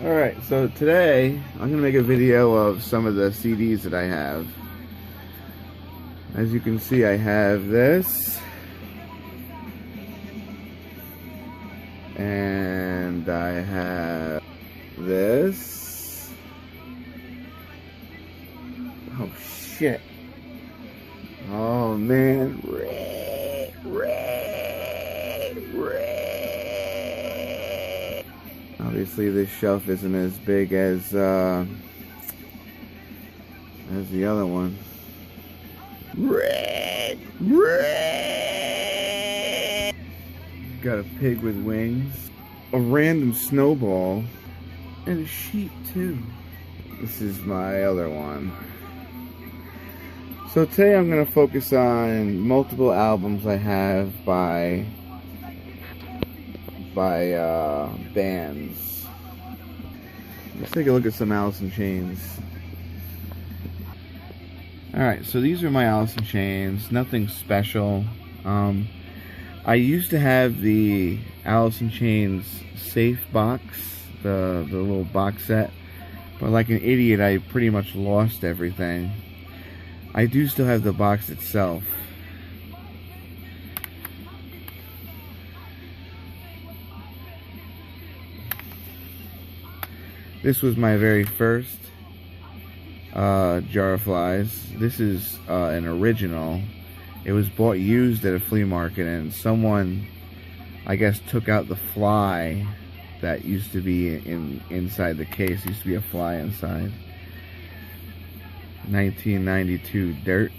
Alright, so today I'm going to make a video of some of the CDs that I have. As you can see, I have this. And I have this. Oh shit. Oh man. Obviously this shelf isn't as big as the other one. Got a pig with wings, a random snowball, and a sheep too. This is my other one. So today I'm going to focus on multiple albums I have by bands. Let's take a look at some Alice in Chains. Alright, so these are my Alice in Chains. Nothing special. I used to have the Alice in Chains safe box, the little box set, but like an idiot I pretty much lost everything. I do still have the box itself. This was my very first Jar of Flies. This is an original. It was bought used at a flea market, and someone, I guess, took out the fly that used to be inside the case. Used to be a fly inside. 1992 Dirt.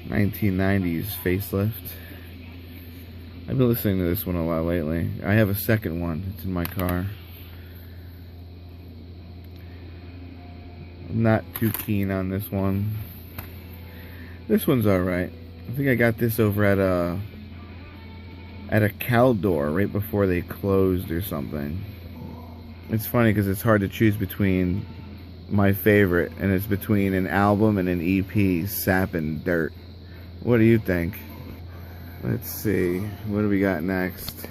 1990s Facelift. I've been listening to this one a lot lately. I have a second one. It's in my car. I'm not too keen on this one. This one's alright. I think I got this over at a Caldor right before they closed or something. It's funny because it's hard to choose between my favorite, and it's between an album and an EP, Sap and Dirt. What do you think? Let's see, what do we got next?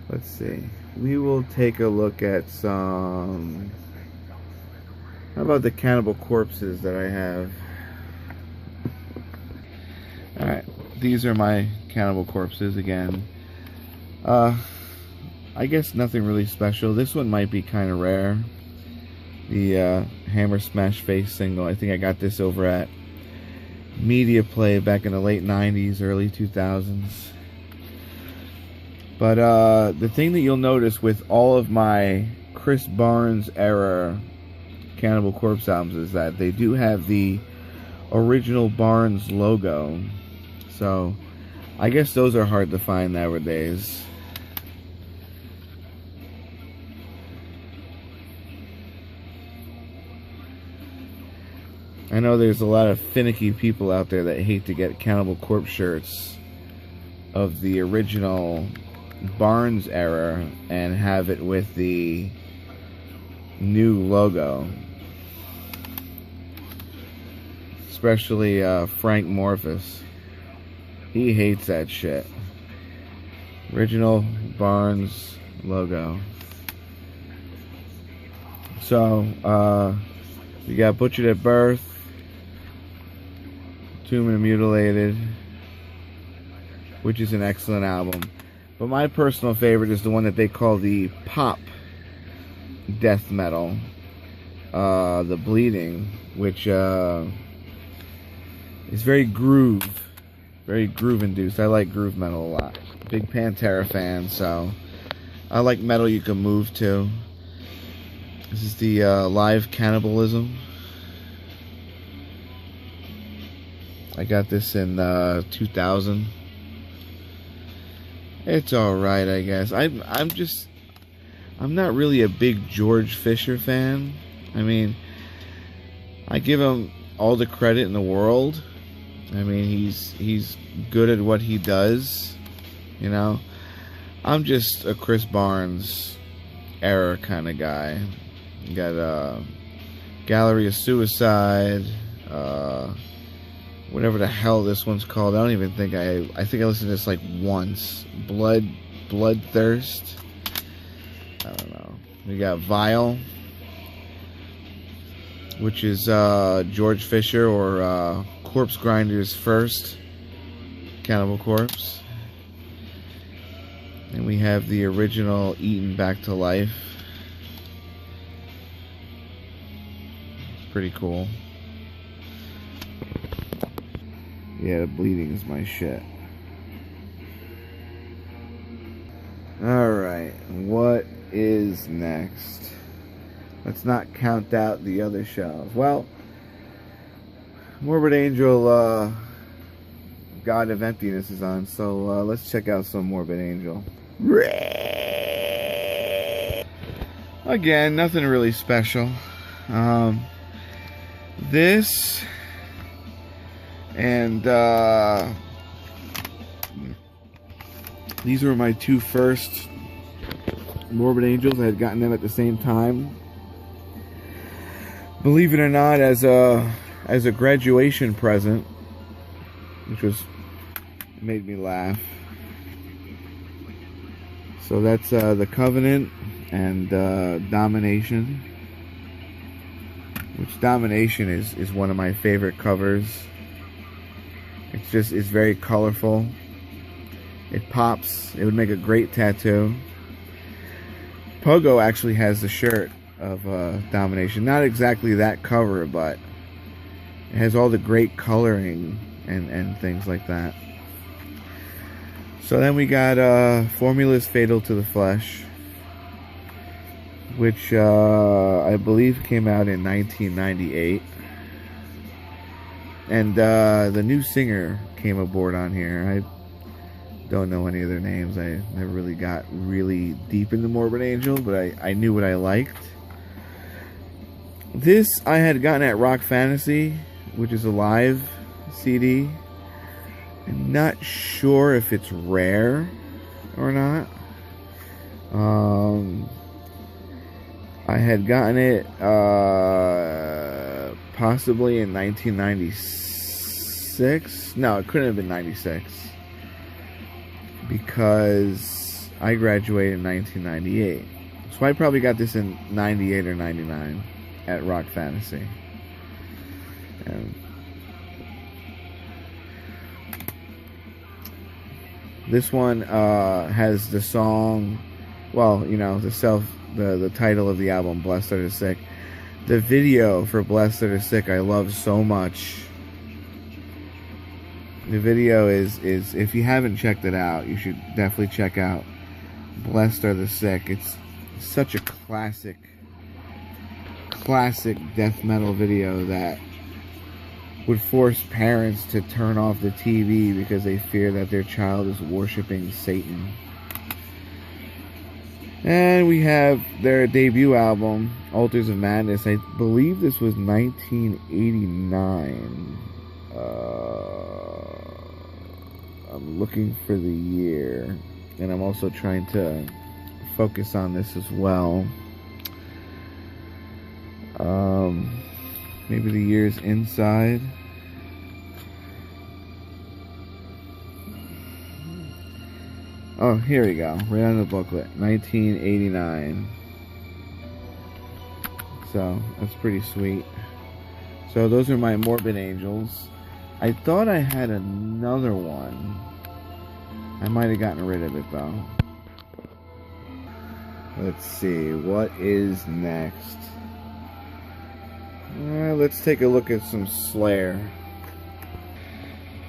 Let's see. We will take a look at some... How about the Cannibal Corpses that I have? Alright, these are my Cannibal Corpses again. I guess nothing really special. This one might be kind of rare. The Hammer Smash Face single. I think I got this over at Media Play back in the late 90s, early 2000s. But the thing that you'll notice with all of my Chris Barnes era Cannibal Corpse albums is that they do have the original Barnes logo. So I guess those are hard to find nowadays. I know there's a lot of finicky people out there that hate to get Cannibal Corpse shirts of the original Barnes era and have it with the new logo. Especially Frank Morphus. He hates that shit. Original Barnes logo. So, we got Butchered at Birth, Tomb and Mutilated, which is an excellent album. But my personal favorite is the one that they call the pop death metal, the Bleeding, which is very groove induced. I like groove metal a lot. Big Pantera fan, so I like metal you can move to. This is the Live Cannibalism. I got this in 2000. It's alright, I guess. I'm not really a big George Fisher fan. I mean, I give him all the credit in the world. I mean, he's good at what he does, you know. I'm just a Chris Barnes era kind of guy. You got Gallery of Suicide, whatever the hell this one's called. I don't even think I think I listened to this like once. Bloodthirst. I don't know. We got Vile, which is George Fisher or Corpse Grinder's first Cannibal Corpse. And we have the original Eaten Back to Life. It's pretty cool. Yeah, the bleeding is my shit. Alright, what is next? Let's not count out the other shelves. Well, Morbid Angel, God of Emptiness is on, so let's check out some Morbid Angel. Again, nothing really special. This and these were my two first Morbid Angels. I had gotten them at the same time. Believe it or not, as a graduation present, which made me laugh. So that's the Covenant and Domination, which Domination is one of my favorite covers. It's very colorful. It pops. It would make a great tattoo. Pogo actually has the shirt of Domination. Not exactly that cover, but it has all the great coloring and things like that. So then we got Formula's Fatal to the Flesh, which I believe came out in 1998. And the new singer came aboard on here. I don't know any of their names. I never really got really deep into Morbid Angel, but I knew what I liked. This I had gotten at Rock Fantasy, which is a live CD. I'm not sure if it's rare or not. I had gotten it possibly in 1996. No, it couldn't have been 96 because I graduated in 1998. So I probably got this in 98 or 99 at Rock Fantasy. And this one has the song, well, you know, the title of the album, Blessed Are the Sick. The video for Blessed Are the Sick I love so much. The video is if you haven't checked it out, you should definitely check out Blessed Are the Sick. It's such a classic death metal video that would force parents to turn off the TV because they fear that their child is worshiping Satan. And we have their debut album, Altars of Madness. I believe this was 1989. I'm looking for the year, and I'm also trying to focus on this as well. Maybe the year's inside. Oh, here we go. Right on the booklet. 1989. So, that's pretty sweet. So, those are my Morbid Angels. I thought I had another one. I might have gotten rid of it, though. Let's see. What is next? Let's take a look at some Slayer.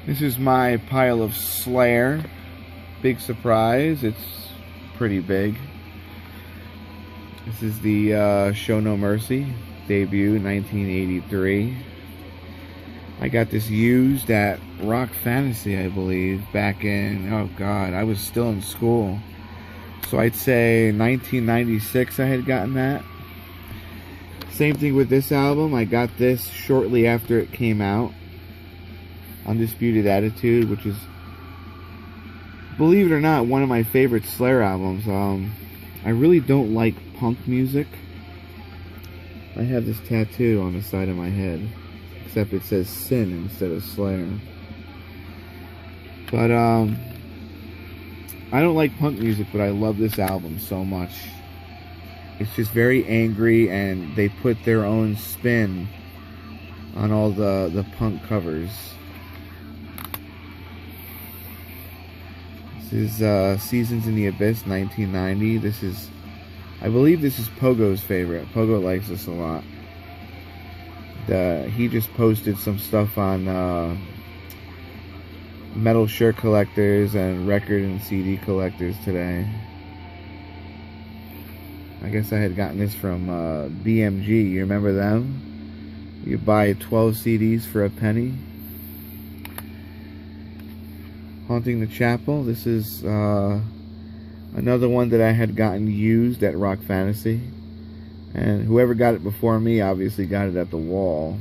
This is my pile of Slayer. Big surprise. It's pretty big. This is the Show No Mercy debut, 1983. I got this used at Rock Fantasy, I believe, back in, oh god, I was still in school. So I'd say 1996 I had gotten that. Same thing with this album. I got this shortly after it came out. Undisputed Attitude, which is, believe it or not, one of my favorite Slayer albums. I really don't like punk music. I have this tattoo on the side of my head. except it says Sin instead of Slayer. But I don't like punk music, but I love this album so much. It's just very angry, and they put their own spin on all the punk covers. This is Seasons in the Abyss, 1990. This is, I believe this is Pogo's favorite. Pogo likes this a lot. He just posted some stuff on metal shirt collectors and record and CD collectors today. I guess I had gotten this from BMG. You remember them? You buy 12 CDs for a penny. Haunting the Chapel. This is another one that I had gotten used at Rock Fantasy. And whoever got it before me obviously got it at the wall.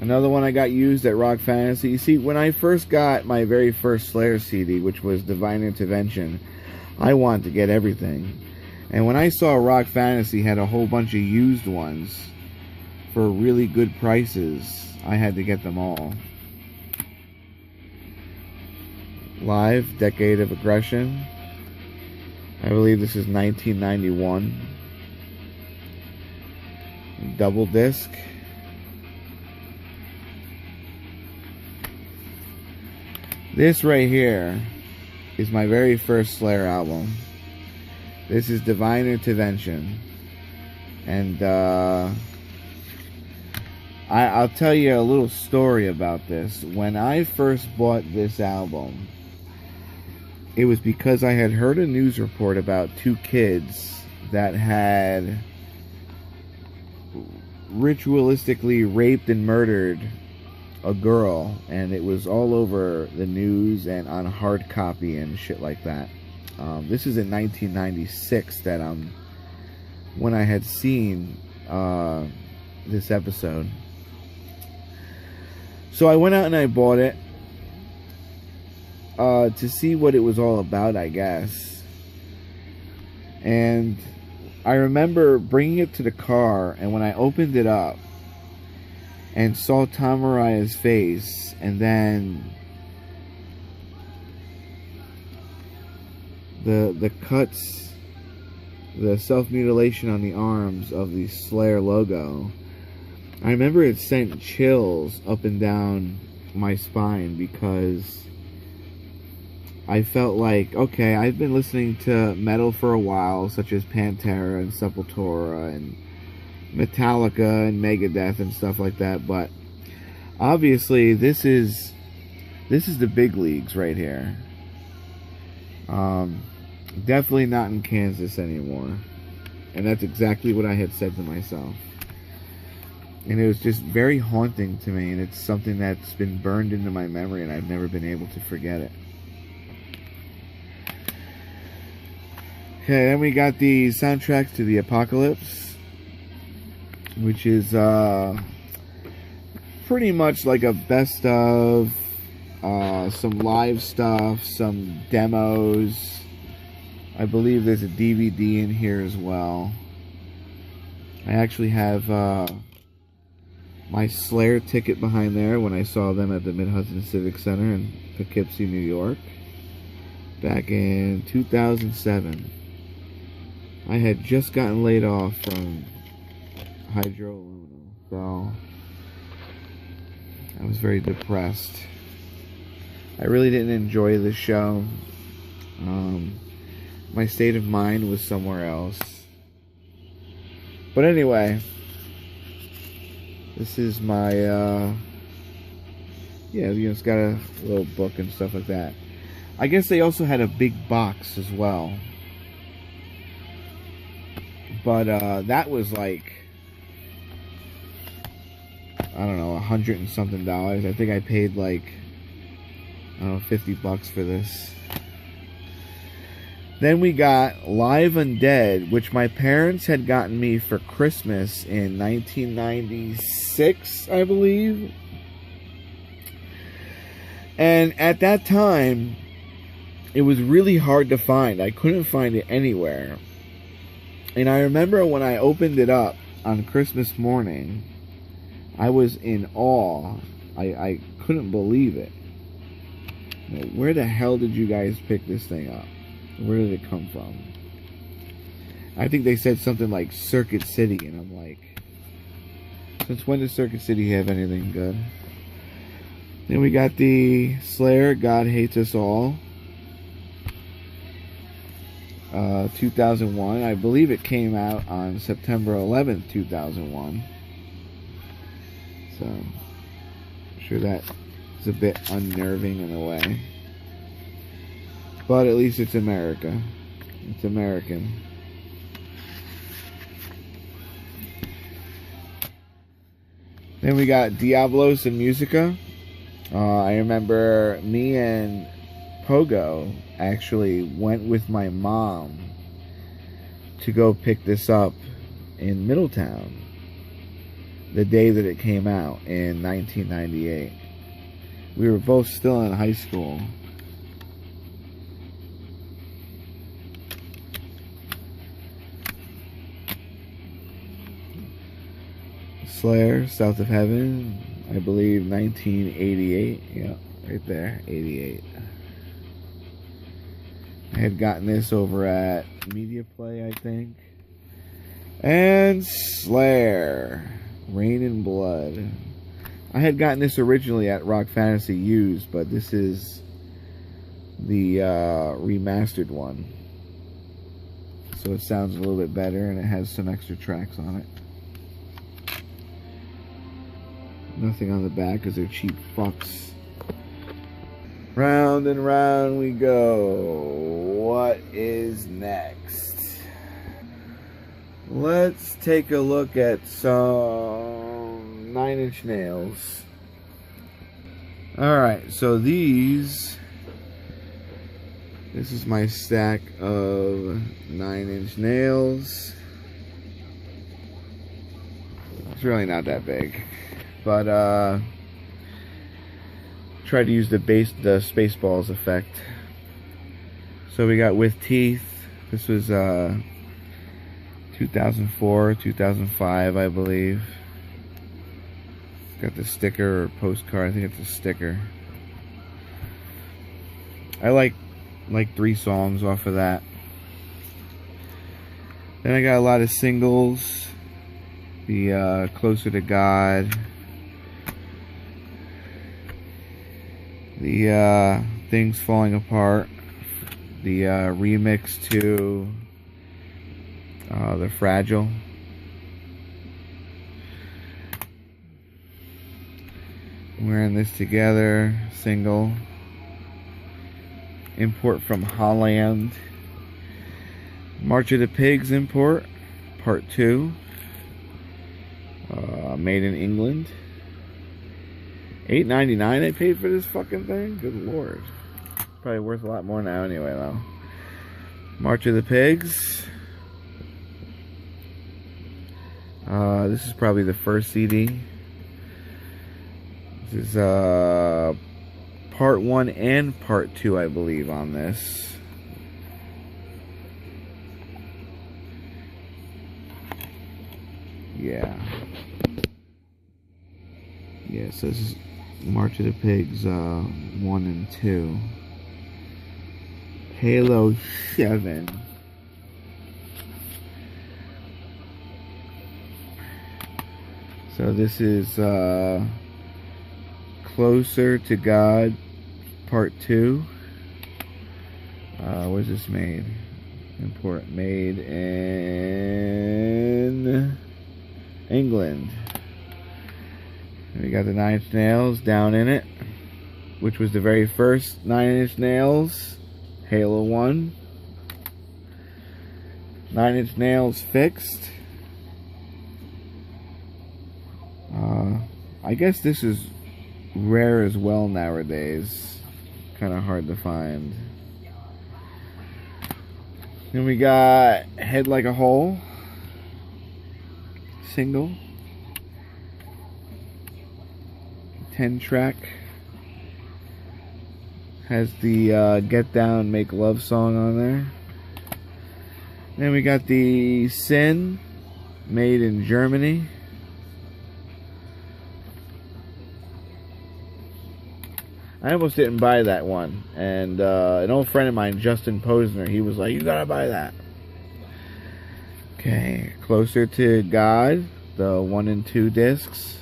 Another one I got used at Rock Fantasy. You see, when I first got my very first Slayer CD, which was Divine Intervention, I wanted to get everything. And when I saw Rock Fantasy had a whole bunch of used ones for really good prices, I had to get them all. Live, Decade of Aggression. I believe this is 1991. Double disc. This right here is my very first Slayer album. This is Divine Intervention. And I'll tell you a little story about this. When I first bought this album, it was because I had heard a news report about two kids that had ritualistically raped and murdered a girl, and it was all over the news and on hard copy and shit like that. This is in 1996 that when I had seen this episode. So I went out and I bought it to see what it was all about, I guess. And I remember bringing it to the car, and when I opened it up and saw Tom Araya's face, and then the cuts, the self-mutilation on the arms of the Slayer logo, I remember it sent chills up and down my spine, because I felt like, okay, I've been listening to metal for a while, such as Pantera and Sepultura and Metallica and Megadeth and stuff like that, but obviously this is the big leagues right here. Definitely not in Kansas anymore, and that's exactly what I had said to myself. And it was just very haunting to me, and it's something that's been burned into my memory, and I've never been able to forget it. Okay, then we got the soundtracks to the Apocalypse, which is pretty much like a best of, some live stuff, some demos. I believe there's a DVD in here as well. I actually have my Slayer ticket behind there when I saw them at the Mid-Hudson Civic Center in Poughkeepsie, New York, back in 2007. I had just gotten laid off from Hydro Aluminum, so I was very depressed. I really didn't enjoy the show. My state of mind was somewhere else. But anyway, this is my, it's got a little book and stuff like that. I guess they also had a big box as well. But that was like, I don't know, $100 and something. I think I paid like, I don't know, $50 for this. Then we got Live Undead, which my parents had gotten me for Christmas in 1996, I believe. And at that time, it was really hard to find. I couldn't find it anywhere. And I remember when I opened it up on Christmas morning, I was in awe. I couldn't believe it. Where the hell did you guys pick this thing up? Where did it come from? I think they said something like Circuit City, and I'm like, since when does Circuit City have anything good? Then we got the Slayer, God Hates Us All. 2001. I believe it came out on September 11th, 2001. So, I'm sure that is a bit unnerving in a way. But at least it's America. It's American. Then we got Diablos and Musica. I remember me and Pogo actually went with my mom to go pick this up in Middletown the day that it came out in 1998. We were both still in high school. Slayer, South of Heaven, I believe 1988. Yeah, right there, 88. I had gotten this over at Media Play, I think. And Slayer, Rain and Blood. I had gotten this originally at Rock Fantasy Used, but this is the remastered one. So it sounds a little bit better, and it has some extra tracks on it. Nothing on the back because they're cheap fucks. Round and round we go. What is next? Let's take a look at some 9 Inch Nails. Alright, so this is my stack of 9 Inch Nails. It's really not that big. But try to use the Spaceballs effect. So we got With Teeth. This was 2004, 2005, I believe. Got the sticker or postcard. I think it's a sticker. I like 3 songs off of that. Then I got a lot of singles. The Closer to God. The Things Falling Apart, the remix to The Fragile. Wearing This Together, single. Import from Holland. March of the Pigs import, part 2. Made in England. $8.99 I paid for this fucking thing? Good lord. Probably worth a lot more now anyway, though. March of the Pigs. This is probably the first CD. This is part 1 and part 2, I believe, on this. Yeah. Yeah, so this is March of the Pigs 1 and 2. Halo 7. So this is Closer to God part 2. Where's this made? Import made in England. And we got the 9 Inch Nails down in it, which was the very first 9 Inch Nails, Halo 1. 9 Inch Nails Fixed. I guess this is rare as well nowadays. Kind of hard to find. Then we got Head Like a Hole, single. 10-track. Has the Get Down, Make Love song on there. Then we got the Sin, made in Germany. I almost didn't buy that one. And an old friend of mine, Justin Posner, he was like, you gotta buy that. Okay, Closer to God, the 1 and 2 discs.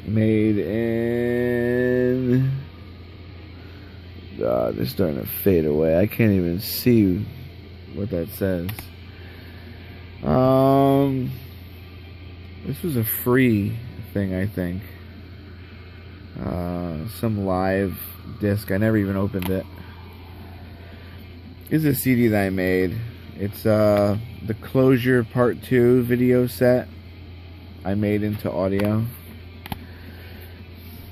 Made in... God, they're starting to fade away. I can't even see what that says. This was a free thing, I think. Some live disc. I never even opened it. This is a CD that I made. It's the Closure Part 2 video set I made into audio.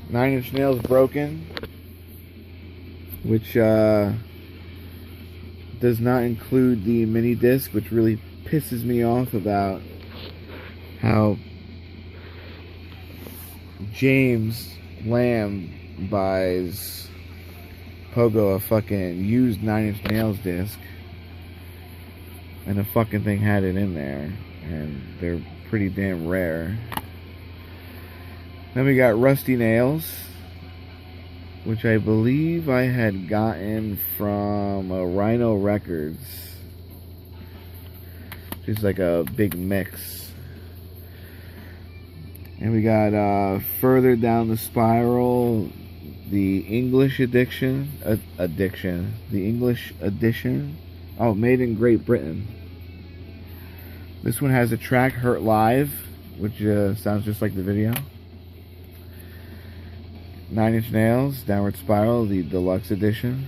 9 Inch Nails Broken, which does not include the mini disc, which really pisses me off about how James Lamb buys Pogo a fucking used 9 Inch Nails disc, and the fucking thing had it in there, and they're pretty damn rare. Then we got Rusty Nails, which I believe I had gotten from Rhino Records. Just like a big mix. And we got Further Down the Spiral, the English edition. The English edition. Oh, made in Great Britain. This one has a track, Hurt Live, which sounds just like the video. 9 Inch Nails, Downward Spiral, the deluxe edition.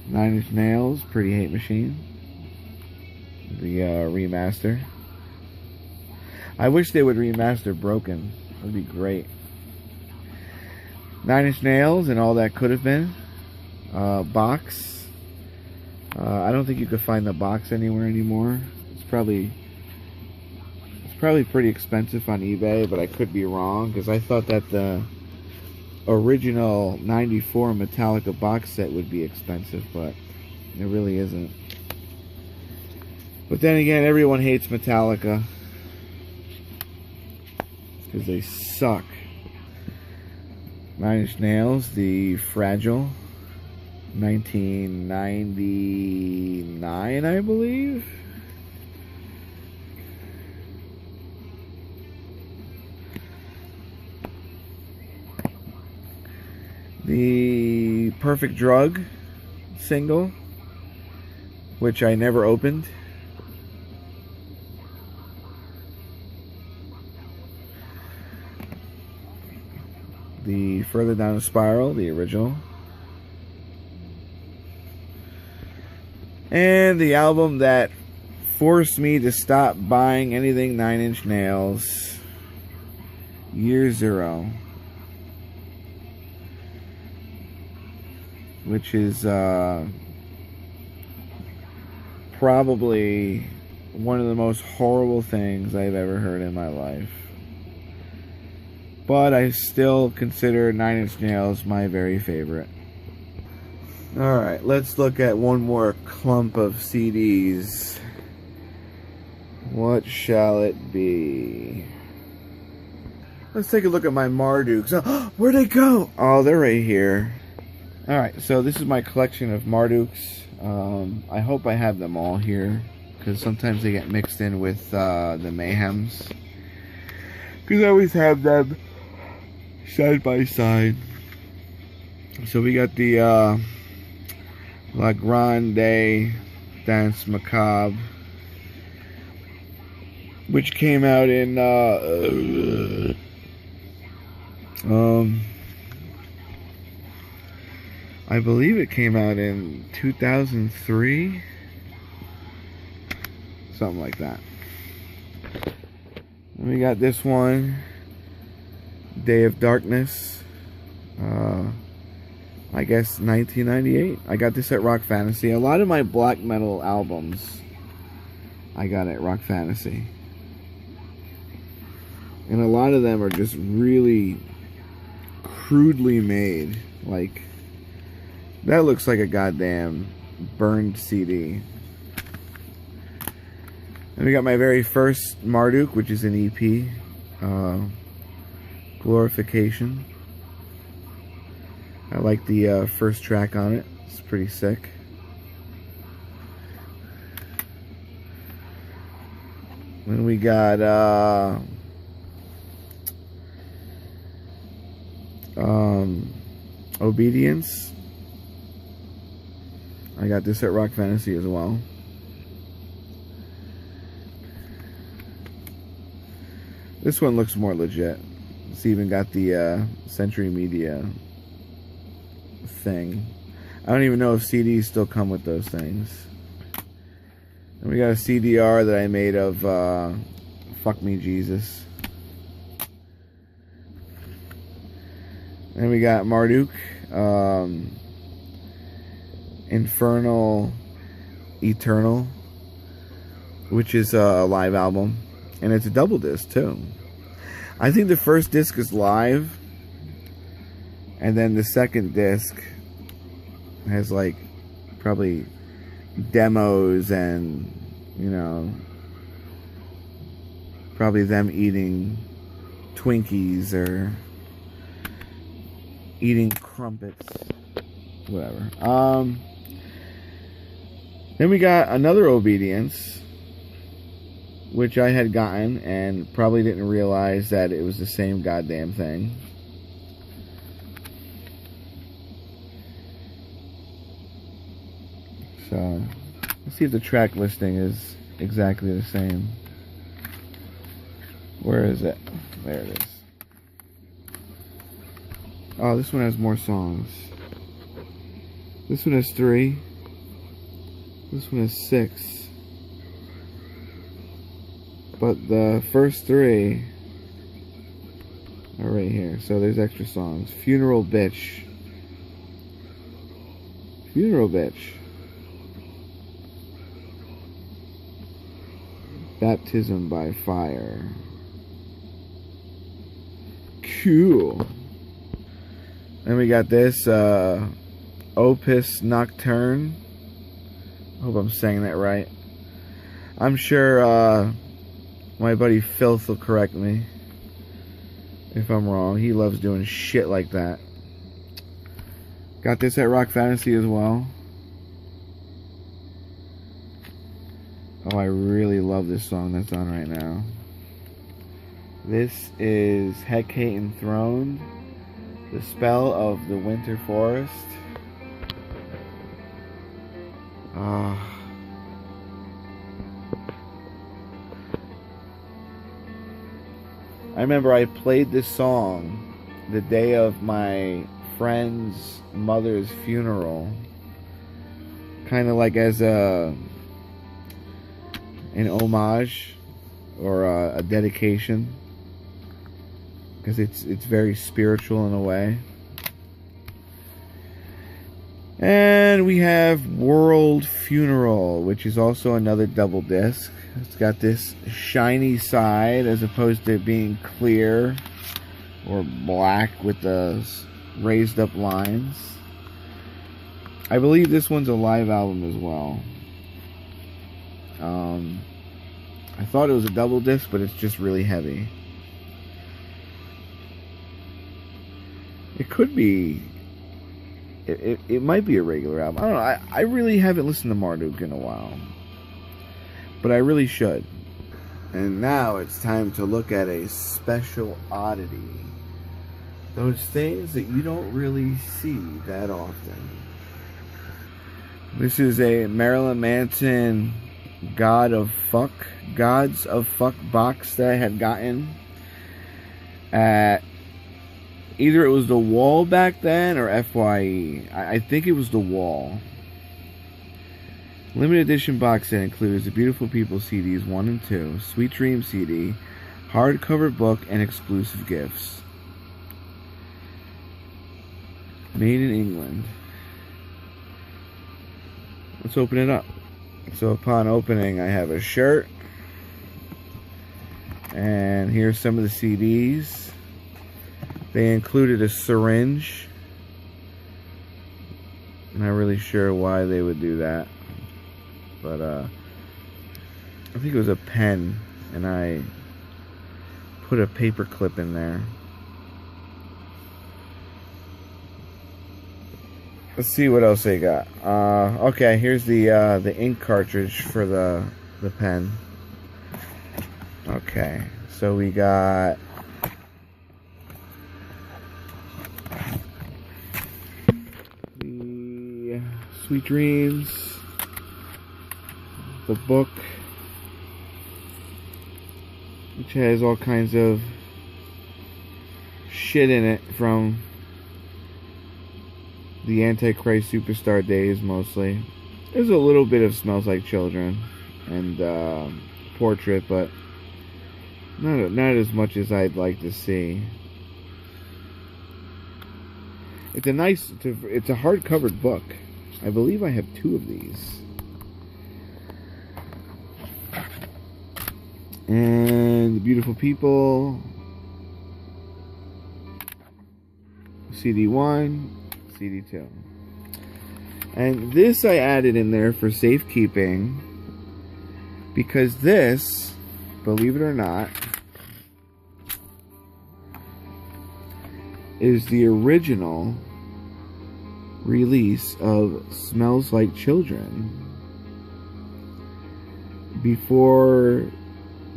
Nine Inch Nails, Pretty Hate Machine, the remaster. I wish they would remaster Broken. That would be great. 9 Inch Nails and All That Could Have Been. Box. I don't think you could find the box anywhere anymore. It's probably pretty expensive on eBay, but I could be wrong, because I thought that the original 94 Metallica box set would be expensive, but it really isn't. But then again, everyone hates Metallica because they suck. 9 Inch Nails, the Fragile, 1999, I believe. The Perfect Drug single, which I never opened. The Further Down the Spiral, the original. And the album that forced me to stop buying anything 9 Inch Nails, Year Zero. Which is probably one of the most horrible things I've ever heard in my life. But I still consider 9 Inch Nails my very favorite. Alright, let's look at one more clump of CDs. What shall it be? Let's take a look at my Marduks. Oh, where'd they go? Oh, they're right here. Alright, so this is my collection of Marduks. I hope I have them all here, because sometimes they get mixed in with the Mayhems. Because I always have them side by side. So we got the La Grande Dance Macabre, which came out in I believe it came out in 2003, something like that. And we got this one, Day of Darkness, I guess 1998. I got this at Rock Fantasy. A lot of my black metal albums I got at Rock Fantasy. And a lot of them are just really crudely made. Like, that looks like a goddamn burned CD. And we got my very first Marduk, which is an EP. Glorification. I like the first track on it. It's pretty sick. Then we got Obedience. I got this at Rock Fantasy as well. This one looks more legit. It's even got the Century Media thing. I don't even know if CDs still come with those things. And we got a CDR that I made of Fuck Me Jesus. And we got Marduk, Infernal Eternal, which is a live album. And it's a double disc too. I think the first disc is live, and then the second disc has like probably demos and, you know, probably them eating Twinkies or eating crumpets, whatever. Then we got another Obedience, which I had gotten and probably didn't realize that it was the same goddamn thing. So, let's see if the track listing is exactly the same. Where is it? There it is. Oh, this one has more songs. This one has 3. This one has 6. But the first 3 are right here. So there's extra songs. Funeral Bitch. Funeral Bitch. Baptism by Fire. Cool. Then we got this Opus Nocturne. Hope I'm saying that right. I'm sure my buddy Filth will correct me if I'm wrong. He loves doing shit like that. Got this at Rock Fantasy as well. Oh, I really love this song that's on right now. This is Hecate Enthroned, The Spell of the Winter Forest. I remember I played this song the day of my friend's mother's funeral, kind of like as an homage or a dedication, because it's very spiritual in a way. And we have World Funeral, which is also another double disc. It's got this shiny side as opposed to being clear or black with the raised up lines. I believe this one's a live album as well. I thought it was a double disc, but it's just really heavy. It could be. It might be a regular album. I don't know. I really haven't listened to Marduk in a while, but I really should. And now it's time to look at a special oddity. Those things that you don't really see that often. This is a Marilyn Manson Gods of Fuck box that I had gotten at either it was the Wall back then or FYE. I think it was the Wall. Limited edition box set includes the Beautiful People CDs 1 and 2, Sweet Dream CD, hardcover book, and exclusive gifts. Made in England. Let's open it up. So upon opening, I have a shirt. And here's some of the CDs. They included a syringe. I'm not really sure why they would do that. But I think it was a pen, and I put a paper clip in there. Let's see what else they got. Okay, here's the ink cartridge for the pen. Okay, so we got the Sweet Dreams, the book, which has all kinds of shit in it from the Antichrist Superstar days, mostly. There's a little bit of Smells Like Children and Portrait, but not as much as I'd like to see. It's a nice, it's a hard-covered book. I believe I have 2 of these. And Beautiful People, CD1, CD2. And this I added in there for safekeeping because this, believe it or not, is the original release of Smells Like Children before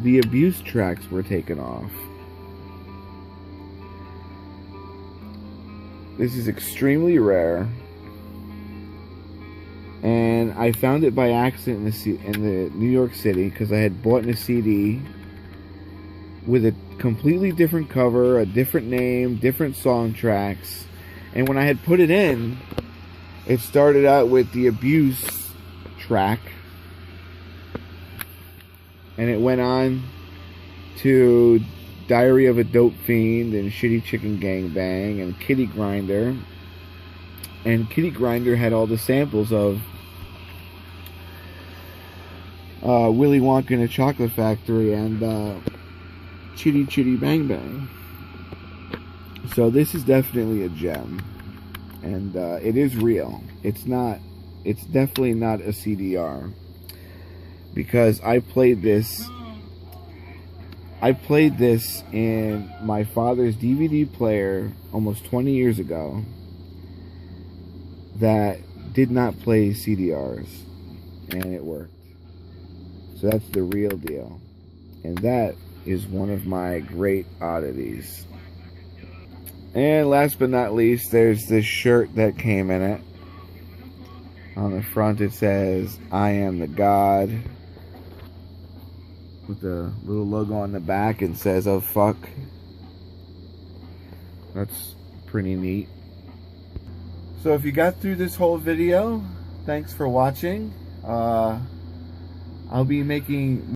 the abuse tracks were taken off. This is extremely rare, and I found it by accident in the New York City because I had bought a CD with a completely different cover, a different name, different song tracks, and when I had put it in, it started out with the abuse track, and it went on to Diary of a Dope Fiend and Shitty Chicken Gangbang and Kitty Grinder. And Kitty Grinder had all the samples of Willy Wonka and the Chocolate Factory and Chitty Chitty Bang Bang. So this is definitely a gem. And it is real. It's definitely not a CDR. Because I played this in my father's DVD player almost 20 years ago that did not play CDRs, and it worked. So that's the real deal, and that is one of my great oddities. And last but not least, there's this shirt that came in it. On the front it says, "I am the God," with the little logo on the back, and says, "Oh fuck." That's pretty neat. So if you got through this whole video, thanks for watching. I'll be making